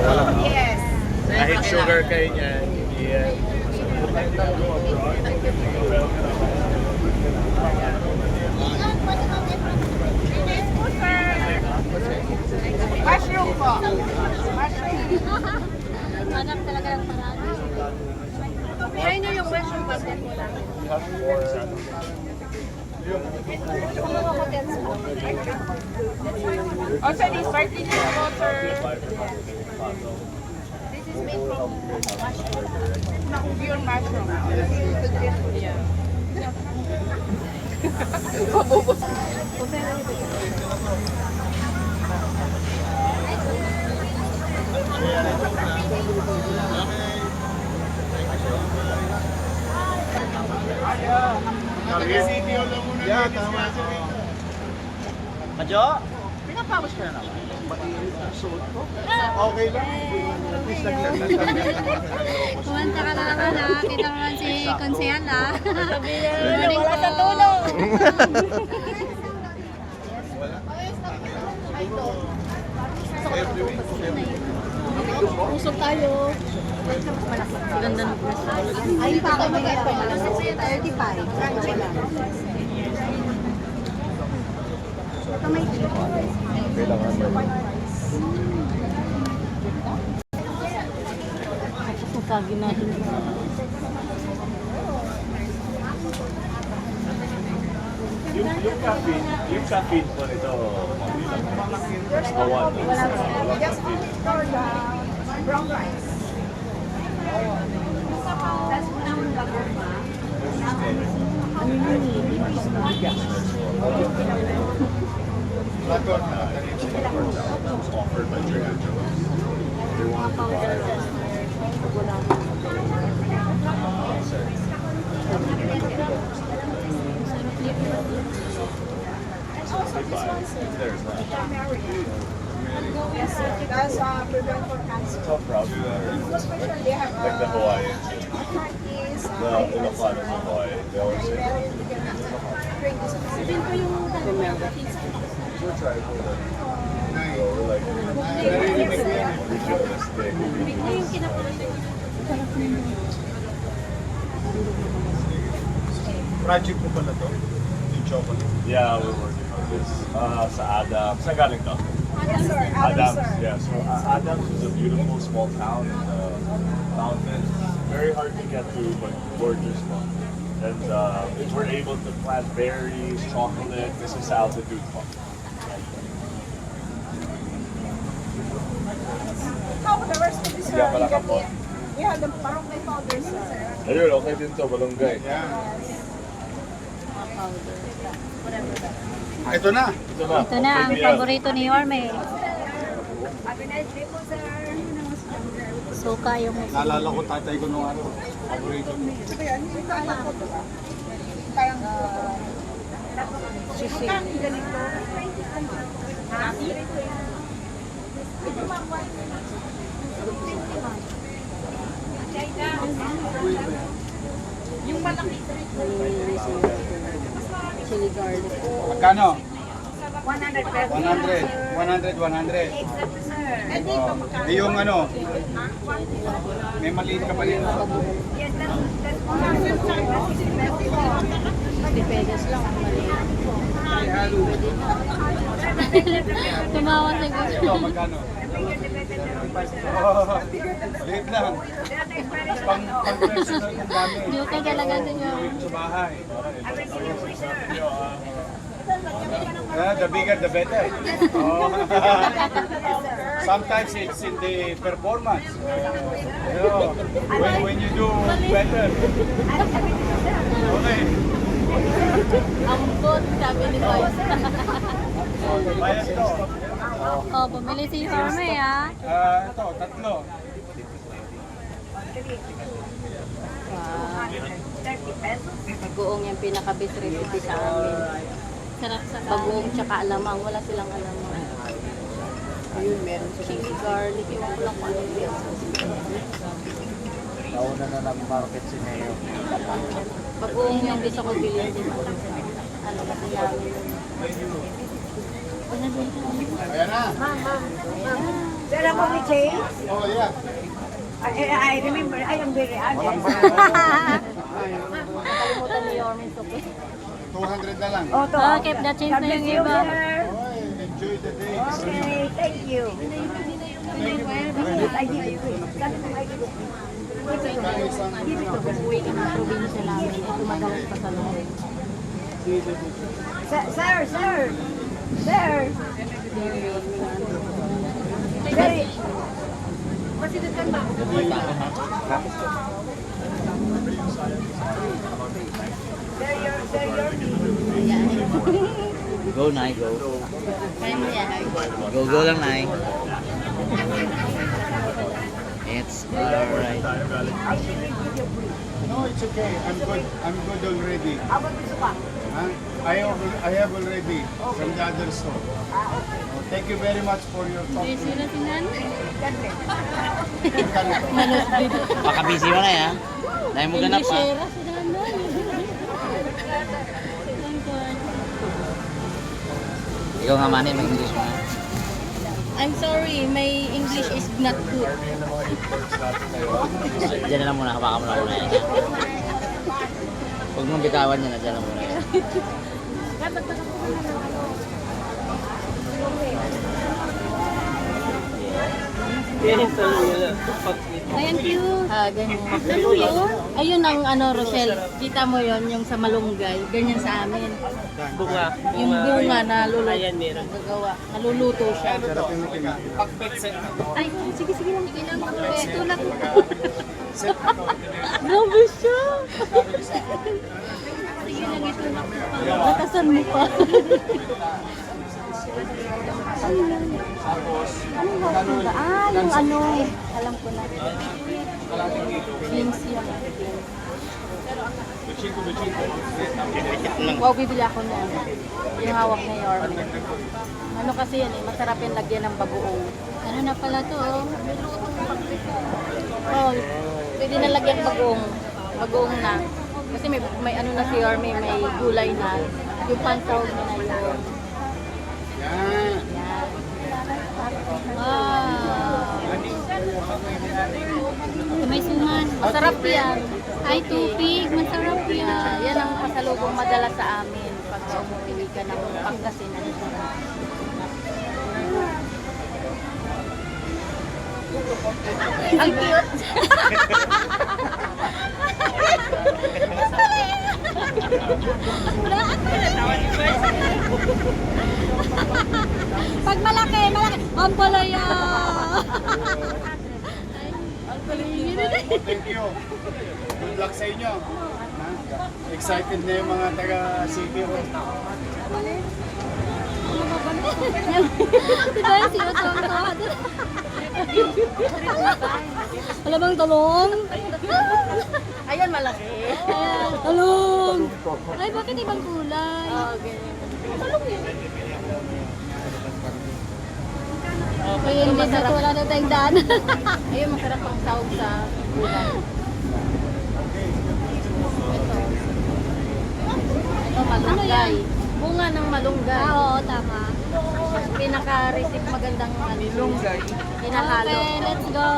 Yes. Kahit sugar kayo niya, hindi yan. Mushroom po. Mushroom. Hanap talaga ng paraan. Try nyo yung mushroom content mo lang. Also, this particular water. This is made from mushroom. Pure mushroom. Yeah. Yeah, tama. Madyo, pinapawas ka na naman. Mainit ang suot ko. Okay lang. At least Kumanta ka na naman ha. Kita mo naman si Konsehan ha. Wala sa tulong. Usok tayo. Ganda ng dress. Ay, pa ako mag-ito. 35. Crunchy lang. Ito may Masagin natin. yung caffeine po nito, kawan. Wala Just caffeine. pour the brown rice. That's brown gagamba. That one, was offered by Jay Angelos. They wanted to buy There's that. Yes, sir. That's prevent for cancer. Tough route. Especially they have Like the Hawaiians. turkeys. The Ilacanos of Hawaii. They always say, Drink this. we're trying to so we're like, very ritualistic. Project ko pala to, yung chocolate. Yeah, we're working on this. Sa Adams. Saan galing ka? Yes, sir. Adams, sir. yeah. So Adams is a beautiful small town in the mountains. Very hard to get to, but gorgeous one. And we're able to plant berries, chocolate. This is altitude farm. How the rest of this, sir? Yeah, pala ka po. We have the barangay powder, sir. Ayun, okay din to, balunggay. Ito na. Ito na. Ito na ang Okay, yeah. paborito ni Orme. Have a nice day po, sir. Suka yung Naalala ko tatay ko nung ano, paborito mo. Ayan, yung kala ko, diba? Parang, sisi. Ganito. Yung malaki. chili garlic. Magkano? 100 pesos. 100. 100. Eh, dito, magkano? Eh, yung ano, may maliit ka pa rin. Yes, that's 100 Pesos lang ang maliit. Tumawa sa gusto. Ito, magkano? Oh, maliit lang. Pang-personal kong gamit. Joke talaga ninyo. Sa bahay. The bigger the better. Oh. Sometimes it's in the performance. When you do better. Okay. Ambot, sabi ni Boy. Bayad to. Oh, bumili si Orme ah. Ito, tatlo. Wow. Bagoong yung pinaka-best recipe sa amin. Sarap sa bagoong tsaka alamang. Wala silang alamang. Ayun, meron sa chili garlic. Iwan ko lang kung ano yun. Nauna na nag-market si Neo. Bagoong yung gusto ko bilhin din. Ano kasi namin. Ayan na. Ayan. Sir, ako ni Jay. Oh, yeah. I remember, I am very honest. Nakalimutan ni Yormin so okay. 200 na lang. Oh, to. Okay, that change God na yung bless you, iba. sir. Oy, enjoy the day. Okay, thank you. I give it to you. Sabi ko, I give it to you. Give it to me. Uwi ka ng probinsya namin. Ito madalas pa sa loob. Sir, sir. Sir. Very. Sir, Go, Nay, go. Kaya mo yan. Go, go lang, Nay. It's alright. No, it's okay. I'm good already. How about this one? Huh? I have already from the other store. Oh, thank you very much for your talk. Sila si Nanay. Baka busy mo na, ya. Dahil mo ganap, ha. Englishera si Nanay. Ikaw nga, Manny, mag-English mo na. I'm sorry, my English is not good. Diyan na lang muna, hawakan mo lang muna yan. Huwag mong bitawan yan, diyan lang muna yan. Thank you. Ganyan. Ano yun? Ayun ang ano, Rochelle. Kita mo yon yung sa malunggay. Ganyan sa amin. Bunga. Yung bunga na luluto. Ayan, meron. Gagawa. Naluluto siya. Pag-pet Ay, sige, sige lang. Sige lang. Tulak. Grabe siya. Sige lang, ito na. Batasan mo pa. Anong hawak ba? Ah, yung ano. Alam ko na. Beans yan. Wow, bibili ako na. Yung hawak na yorm. Ano kasi yan eh, masarap yung lagyan ng bagoong. Ano na pala to oh. Oh, pwede na lagyan bagoong. Bagoong na. Kasi may ano na si Yorme, may gulay na. Yung pansahog na yun. Yan. Yan. Wow. May suman. Masarap yan. Ay, tupig. Masarap yan. Yan ang pasalubong madalas sa amin. Pag umuwi ka ng Pangasinan. Ang cute. Pag malaki, malaki. Ang palaya. Thank you. Good luck sa inyo. Ha? Excited na yung mga taga City Hall. Diba yung sinutong ko? Alam bang talong? Ayan, malaki. Ayan, talong. Ay, bakit ibang kulay? Oo, ganyan. Talong yun. Kaya hindi na wala na tayong daan. Ayun, masarap pang sahog sa gulay. Ito, malunggay. Bunga ng malunggay. Oo, tama. Pinaka-recipe magandang malunggay. Hinahalo. Okay, let's go.